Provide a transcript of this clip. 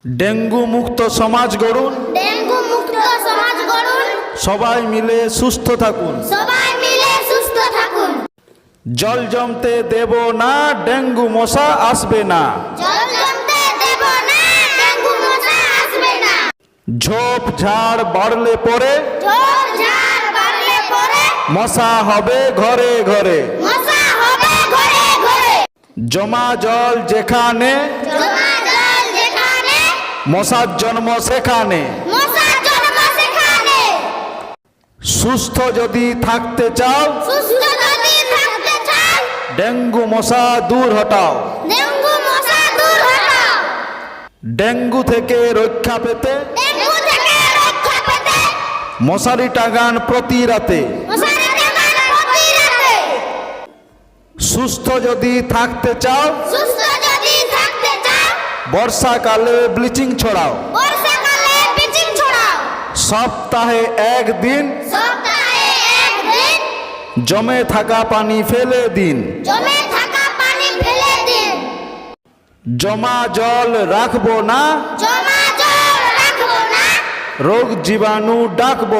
Dengue মুক্ত সমাজ গড়ুন, dengue মুক্ত সমাজ গড়ুন, সবাই মিলে সুস্থ থাকুন। সবাই মিলে সুস্থ থাকুন। জল জমতে দেব না, ডেঙ্গু মশা আসবে না। জল জমতে দেব না, ডেঙ্গু মশা আসবে না। ঝোপ ঝাড় বাড়লে পরে ঝোপ ঝাড় বাড়লে পরে মশা হবে ঘরে ঘরে। মশা হবে ঘরে ঘরে। জমা জল যেখানে জমা জল যেখানে মশার জন্ম সেখানে। মশার জন্ম সেখানে। সুস্থ যদি থাকতে চাও, সুস্থ যদি থাকতে চাও, ডেঙ্গু মশা দূর হটাও। ডেঙ্গু মশা দূর হটাও। ডেঙ্গু থেকে রক্ষা পেতে ডেঙ্গু থেকে রক্ষা পেতে মশারি টাঙান প্রতি রাতে। মশারি টাঙান প্রতি রাতে। সুস্থ যদি থাকতে চাও, সুস্থ যদি থাকতে চাও, বর্ষাকালে ব্লিচিং ছড়াও। বর্ষাকালে ব্লিচিং ছড়াও। সপ্তাহে একদিন সপ্তাহে একদিন জমে থাকা পানি ফেলে দিন। জমে থাকা পানি ফেলে দিন। জমা জল রাখবো না, জমা জল রাখবো না, রোগ জীবাণু ডাকবো